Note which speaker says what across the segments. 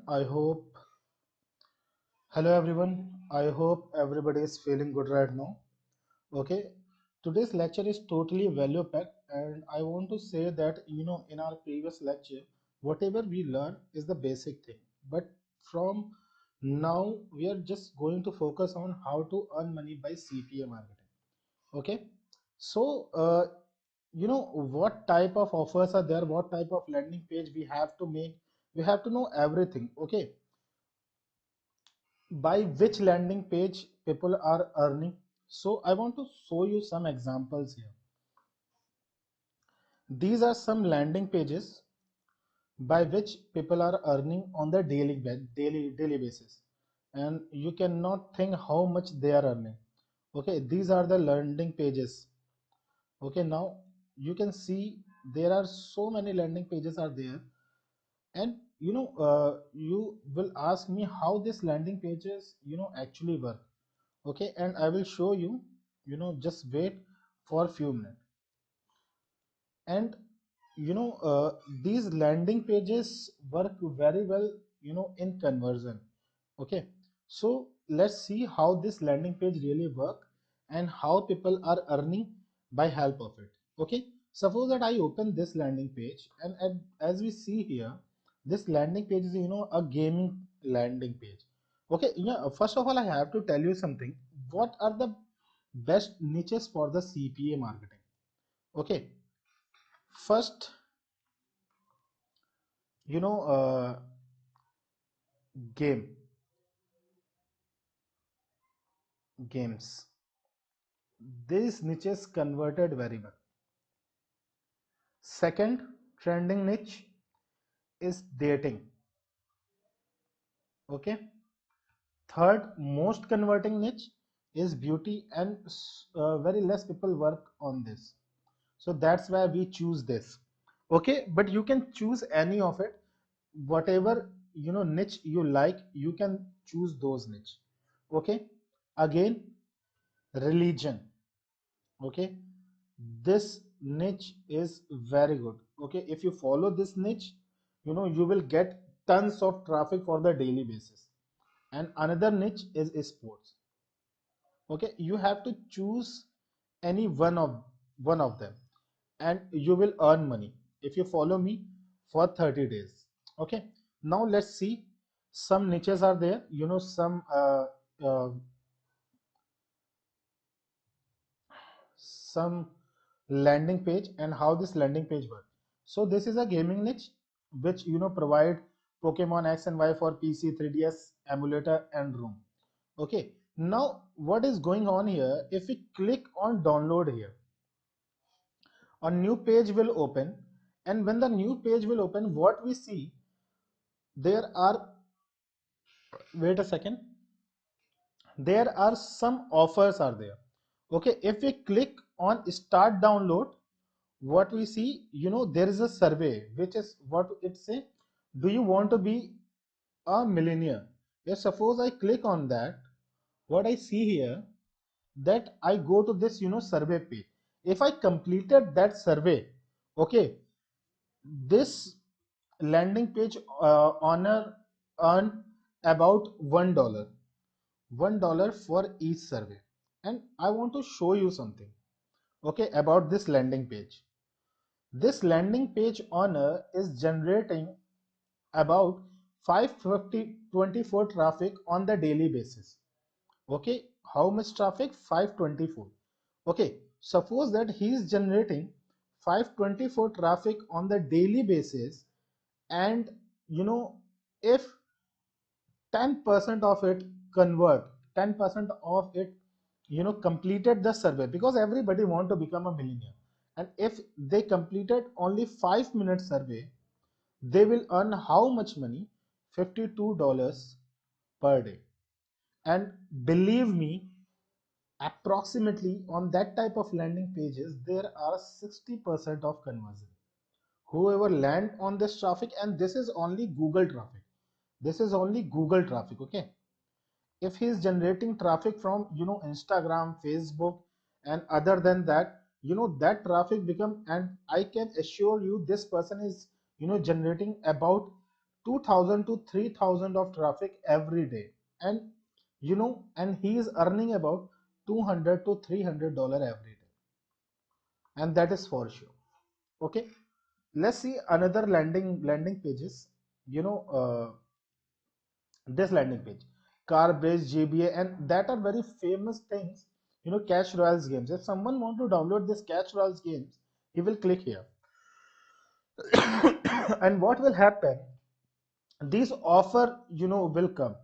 Speaker 1: I hope, hello everyone. I hope everybody is feeling good right now. Okay, today's lecture is totally value packed, and I want to say that in our previous lecture, whatever we learn is the basic thing. But from now, we are just going to focus on how to earn money by CPA marketing. Okay, so what type of offers are there, what type of landing page we have to make, we have to know everything. Okay, by which landing page people are earning. So I want to show you some examples here. These are some landing pages by which people are earning on the daily basis, and you cannot think how much they are earning. Okay, these are the landing pages. Okay, now you can see there are so many landing pages are there, and you will ask me how this landing pages actually work. Okay, and I will show you. Just wait for a few minutes. And these landing pages work very well in conversion. Okay, so let's see how this landing page really work and how people are earning by help of it. Okay, suppose that I open this landing page, and as we see here, this landing page is a gaming landing page. Okay, first of all, I have to tell you something. What are the best niches for the CPA marketing? Okay, first, you know game games, these niches converted very well. Second trending niche is dating. Okay, third most converting niche is beauty, and very less people work on this, so that's why we choose this. Okay, but you can choose any of it. Whatever niche you like, you can choose those niche. Okay, again, religion. Okay, this niche is very good. Okay, if you follow this niche, you will get tons of traffic for the daily basis. And another niche is sports. Okay, you have to choose any one of them, and you will earn money if you follow me for 30 days. Okay, now let's see. Some niches are there, uh, some landing page and how this landing page works. So this is a gaming niche which provide Pokemon X and Y for PC, 3DS, emulator, and ROM. Okay, now what is going on here? If we click on download here, a new page will open, and when the new page will open, what we see, there are, wait a second, there are some offers are there. Okay, if we click on start download, what we see, there is a survey which is what it say: do you want to be a millionaire? If suppose I click on that, what I see here, that I go to this survey page. If I completed that survey, okay, this landing page owner earn about $1 for each survey. And I want to show you something, okay, about this landing page. This landing page owner is generating about 524 traffic on the daily basis. Okay, how much traffic? 524. Okay, suppose that he is generating 524 traffic on the daily basis, and if 10% of it convert, 10% of it completed the survey, because everybody want to become a millionaire, and if they completed only 5 minute survey, they will earn how much money? $52 per day. And believe me, approximately on that type of landing pages, there are 60% of conversion. Whoever land on this traffic, and this is only Google traffic, this is only Google traffic. Okay, if he is generating traffic from Instagram, Facebook, and other than that, that traffic become, and I can assure you this person is generating about 2,000 to 3,000 of traffic every day, and and he is earning about 200 to $300 every day, and that is for sure. Okay, let's see another landing pages. you know uh, this landing page, car based GBA, and that are very famous things. Cash royals games. If someone want to download this cash royals games, he will click here. And what will happen, these offer will come,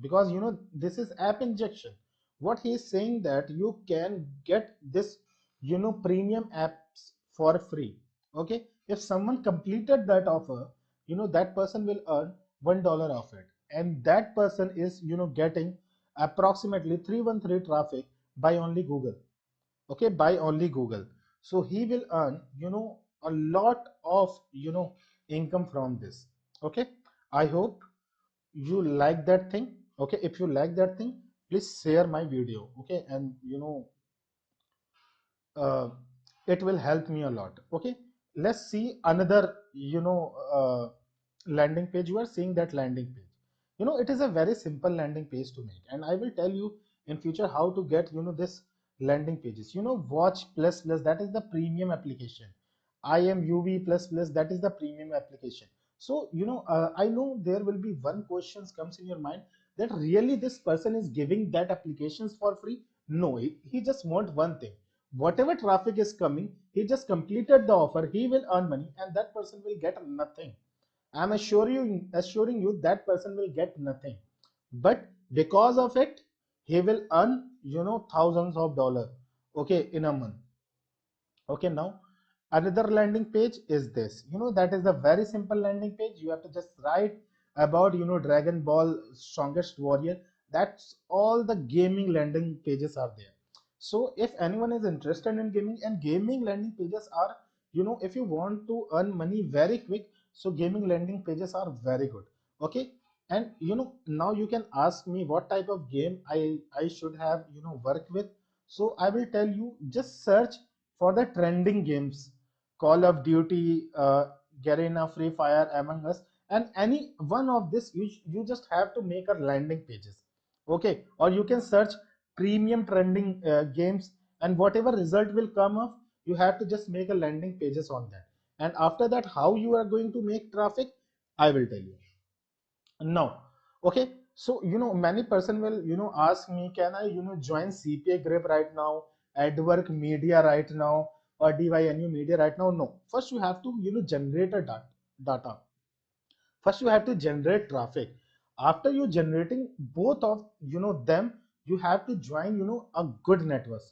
Speaker 1: because this is app injection. What he is saying, that you can get this premium apps for free. Okay, if someone completed that offer, that person will earn $1 of it, and that person is getting approximately 313 traffic by only Google. Okay, by only Google. So he will earn a lot of income from this. Okay, I hope you like that thing. Okay, if you like that thing, please share my video. Okay, and uh, it will help me a lot. Okay, let's see another landing page. You are seeing that landing page. It is a very simple landing page to make, and I will tell you in future how to get this landing pages. Watch plus plus, that is the premium application. I am UV plus plus, that is the premium application. So I know there will be one questions comes in your mind, that really this person is giving that applications for free. No, he just want one thing. Whatever traffic is coming, he just completed the offer, he will earn money, and that person will get nothing. I'm assuring you that person will get nothing. But because of it, he will earn thousands of dollars, okay, in a month. Okay, now another landing page is this. That is a very simple landing page. You have to just write about Dragon Ball Strongest Warrior. That's all the gaming landing pages are there. So if anyone is interested in gaming, and gaming landing pages are, if you want to earn money very quick, so gaming landing pages are very good. Okay, and now you can ask me what type of game I should have work with. So I will tell you, just search for the trending games: Call of Duty, Garena, Free Fire, Among Us, and any one of this. You just have to make a landing pages. Okay, or you can search premium trending games, and whatever result will come up, you have to just make a landing pages on that. And after that, how you are going to make traffic, I will tell you. No. Okay. So, many person will, ask me, can I, join CPA Grip right now, AdWork Media right now, or DYNU Media right now? No. First, you have to, generate a data. First, you have to generate traffic. After you generating both of, them, you have to join, a good network.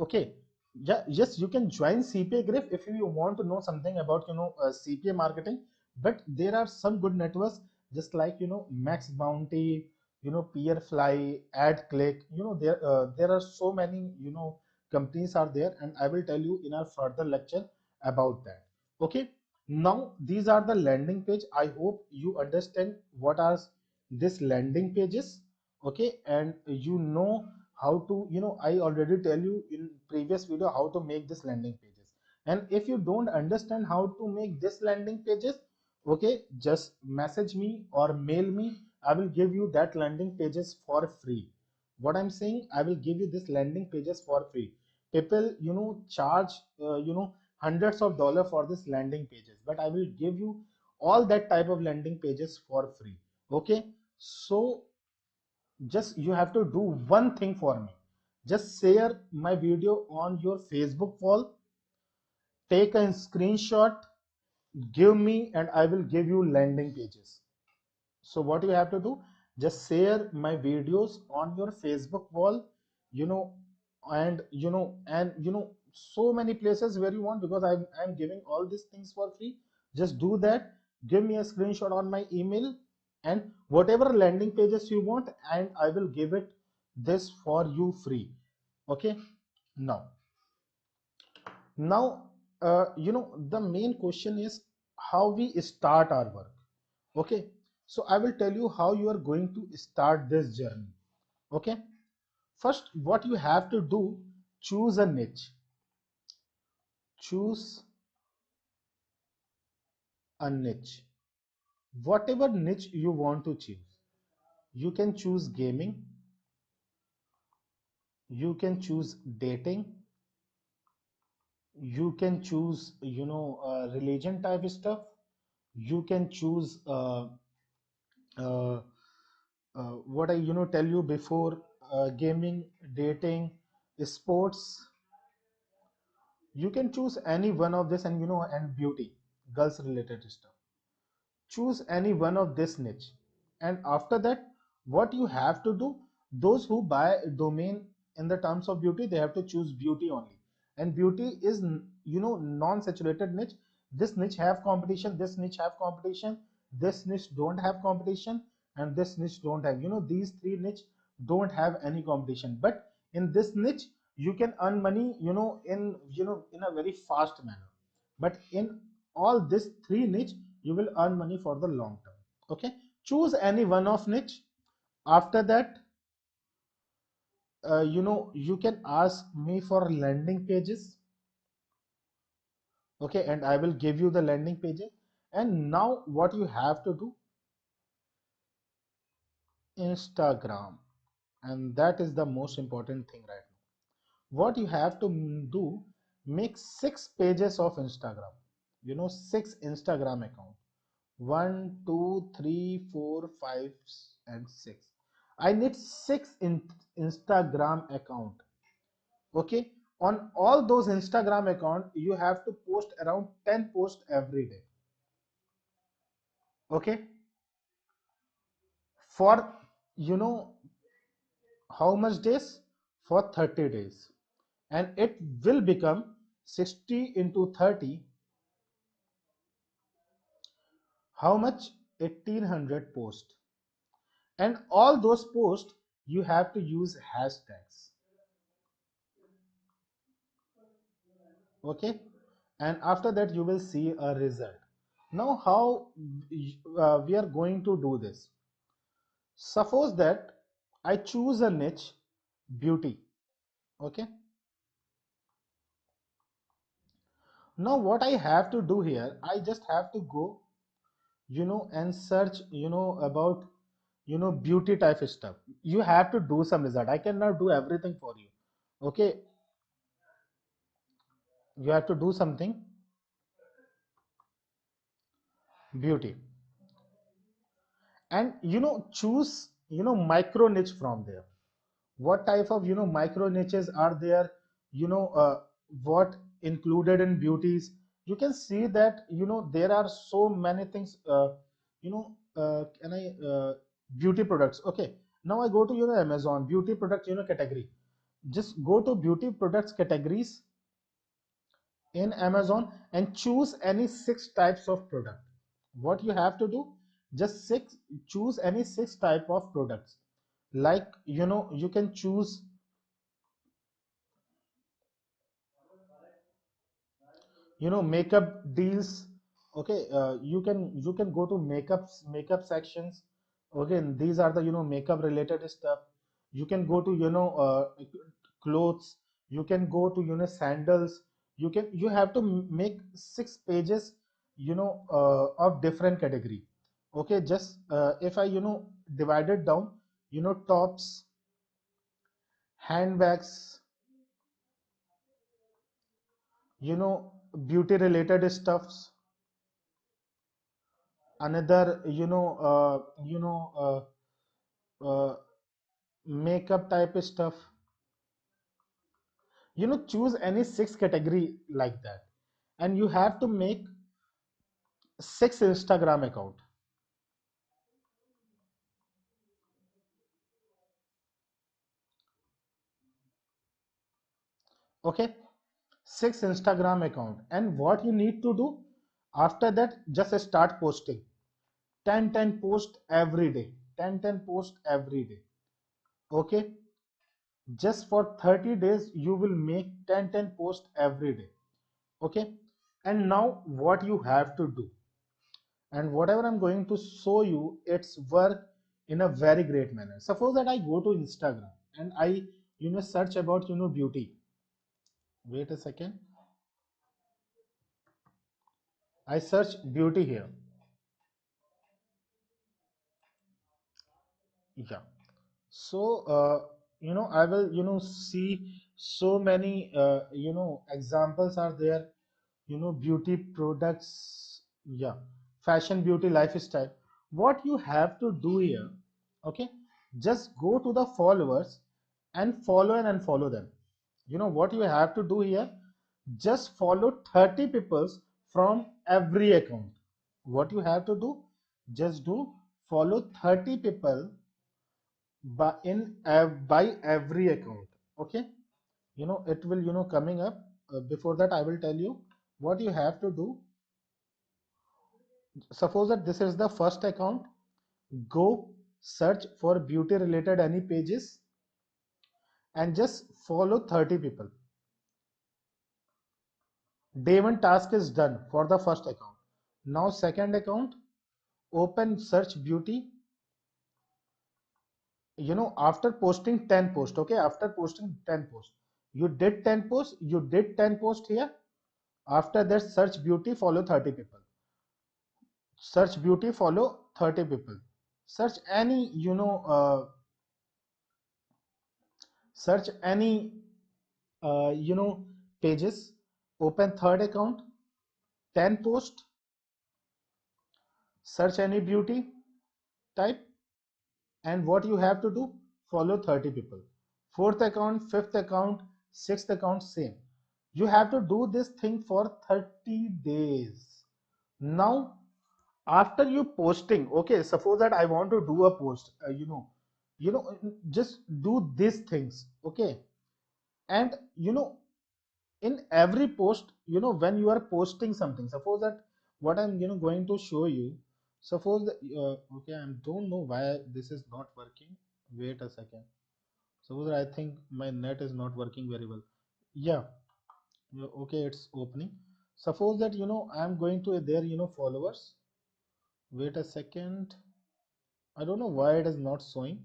Speaker 1: Okay. Yeah, yes, you can join CPA Grip if you want to know something about CPA marketing, but there are some good networks, just like Max Bounty, Peerfly, AdClick. There are so many companies are there, and I will tell you in our further lecture about that. Okay, now these are the landing page. I hope you understand what are this landing pages. Okay, and how to, I already tell you in previous video how to make this landing pages. And if you don't understand how to make this landing pages, okay, just message me or mail me. I will give you that landing pages for free. What I'm saying, I will give you this landing pages for free. People charge hundreds of dollars for this landing pages, but I will give you all that type of landing pages for free. Okay, so just you have to do one thing for me. Just share my video on your Facebook wall, take a screenshot, give me, and I will give you landing pages. So what you have to do, just share my videos on your Facebook wall, you know and so many places where you want, because I'm giving all these things for free. Just do that, give me a screenshot on my email, and whatever landing pages you want, and I will give it this for you free. Okay, now now the main question is how we start our work. Okay, so I will tell you how you are going to start this journey. Okay, first what you have to do, choose a niche. Choose a niche. whatever niche you want to choose. You can choose gaming, you can choose dating, you can choose religion type stuff, you can choose uh, what I tell you before, gaming, dating, sports. You can choose any one of this, and and beauty, girls related stuff. Choose any one of this niche, and after that, what you have to do, those who buy domain in the terms of beauty, they have to choose beauty only. And beauty is non-saturated niche. This niche have competition, this niche have competition, this niche don't have competition, and this niche don't have, these three niche don't have any competition. But in this niche you can earn money, in a very fast manner. But in all this three niche, you will earn money for the long term. Okay, choose any one of niche. After that, you can ask me for landing pages. Okay, and I will give you the landing pages. And now what you have to do, Instagram, and that is the most important thing right now. What you have to do, make 6 pages of Instagram, 6 Instagram account. One, two, three, four, five, and six. I need six Instagram account. Okay. On all those Instagram account, you have to post around 10 posts every day. Okay. For how much days? For 30 days. And it will become 60 into 30. How much? 1800 posts. And all those posts you have to use hashtags. Okay, and after that you will see a result. Now how we are going to do this? Suppose that I choose a niche, beauty. Okay, now what I have to do here, I just have to go and search about beauty type stuff. You have to do some result. I cannot do everything for you. Okay, you have to do something. Beauty, and choose micro niche from there. What type of micro niches are there, you know uh, what included in beauties. You can see that there are so many things, can I beauty products. Okay, now I go to Amazon beauty product category. Just go to beauty products categories in Amazon and choose any 6 types of product. What you have to do, just choose any 6 type of products. Like you can choose makeup deals. Okay, you can go to makeup sections. Okay, and these are the makeup related stuff. You can go to clothes. You can go to sandals. You have to make 6 pages of different category. Okay, just if I divide it down, tops, handbags, beauty related stuffs, another makeup type stuff. Choose any 6 category like that, and you have to make 6 Instagram account. Okay, 6 Instagram account. And what you need to do after that, just start posting 10 post every day. 10 post every day. Okay, just for 30 days you will make 10 post every day. Okay, and now what you have to do, and whatever I'm going to show you, it's work in a very great manner. Suppose that I go to Instagram and I search about beauty. Wait a second. I search beauty here. Yeah. So I will see so many examples are there, beauty products. Yeah, fashion, beauty, lifestyle. What you have to do here, okay, just go to the followers and follow and unfollow them. What you have to do here, just follow 30 peoples from every account. What you have to do, just do follow 30 people by every account. Okay, it will coming up. Before that I will tell you what you have to do. Suppose that this is the first account. Go search for beauty related any pages and just follow 30 people. Day one task is done for the first account. Now second account, open search beauty. After posting 10 posts, okay, after posting 10 posts, you did 10 posts, you did 10 posts here. After that, search beauty, follow 30 people. Search beauty, follow 30 people. Search any search any pages. Open third account, 10 post. Search any beauty type, and what you have to do, follow 30 people. Fourth account, fifth account, sixth account, same. You have to do this thing for 30 days. Now after you posting, okay, suppose that I want to do a post, just do these things, okay. And in every post, when you are posting something, suppose that what I'm going to show you. Suppose that okay, I don't know why this is not working. Wait a second. Suppose that I think my net is not working very well. Yeah, okay, it's opening. Suppose that I'm going to their followers. Wait a second. I don't know why it is not showing.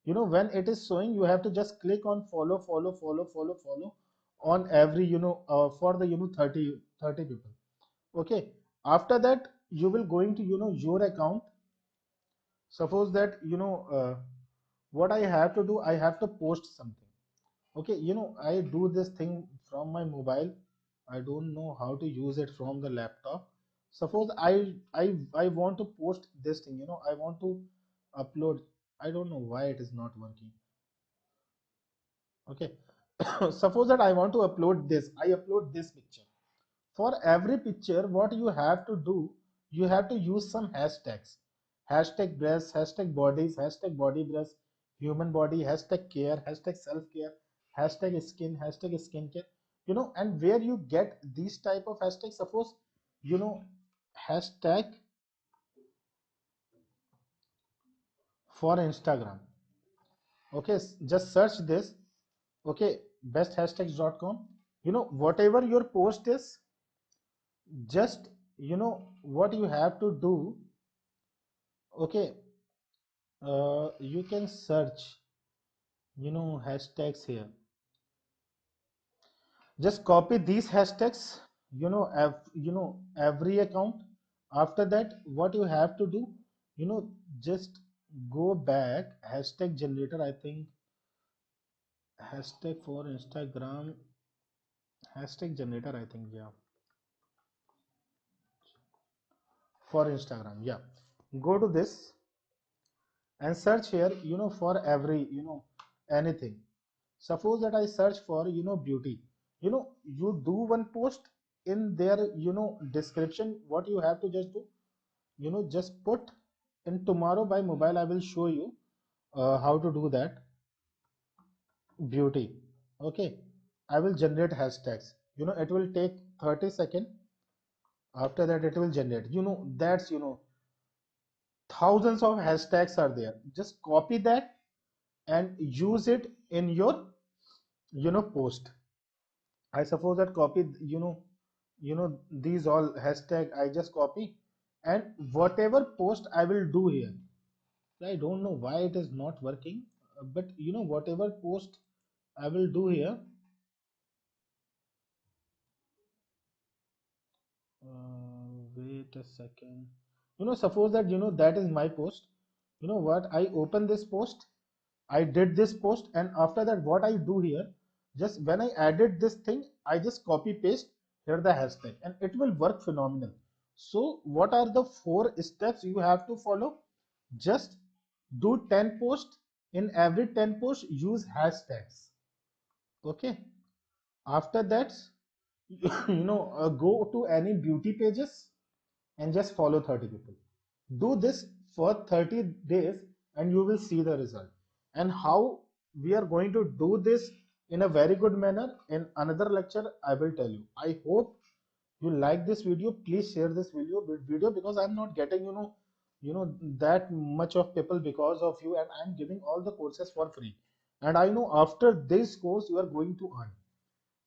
Speaker 1: When it is showing, you have to just click on follow, follow, follow, follow, follow on every, for the, 30 people. Okay. After that, you will going to, your account. Suppose that, what I have to do, I have to post something. Okay. I do this thing from my mobile. I don't know how to use it from the laptop. Suppose I want to post this thing, I want to upload. I don't know why it is not working. Okay. Suppose that I want to upload this. I upload this picture. For every picture, what you have to do, you have to use some hashtags. Hashtag breast, hashtag bodies, hashtag body breast, human body, hashtag care, hashtag self care, hashtag skin care. And where you get these type of hashtags, suppose, hashtag for Instagram. Okay, just search this. Okay, besthashtags.com. Whatever your post is, just what you have to do. Okay, you can search hashtags here. Just copy these hashtags, every account. After that, what you have to do, just go back. Hashtag generator, I think. Hashtag for Instagram. Hashtag generator, I think. Yeah, for Instagram. Yeah, go to this and search here, for every, anything. Suppose that I search for, beauty. You do one post. In their description, what you have to just do, just put in tomorrow by mobile. I will show you how to do that. Beauty. Okay, I will generate hashtags. It will take 30 seconds. After that, it will generate, that's thousands of hashtags are there. Just copy that and use it in your post. I suppose that copy, these all hashtag I just copy, and whatever post I will do here. I don't know why it is not working, but whatever post I will do here. Wait a second. Suppose that that is my post. You know what, I open this post, I did this post, and after that what I do here, just when I added this thing, I just copy paste here the hashtag and it will work phenomenal. So what are the 4 steps you have to follow? Just do 10 posts. In every 10 posts, use hashtags. Okay. After that, go to any beauty pages and just follow 30 people. Do this for 30 days and you will see the result. And how we are going to do this in a very good manner in another lecture, I will tell you. I hope you like this video. Please share this video because I'm not getting that much of people because of you, and I'm giving all the courses for free. And I know after this course you are going to earn.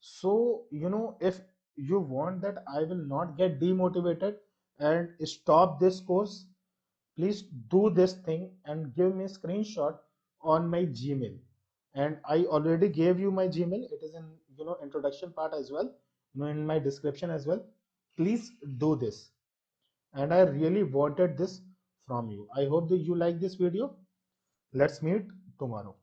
Speaker 1: So, if you want that I will not get demotivated and stop this course, please do this thing and give me a screenshot on my Gmail. And I already gave you my Gmail. It is in, introduction part as well, in my description as well. Please do this. And I really wanted this from you. I hope that you like this video. Let's meet tomorrow.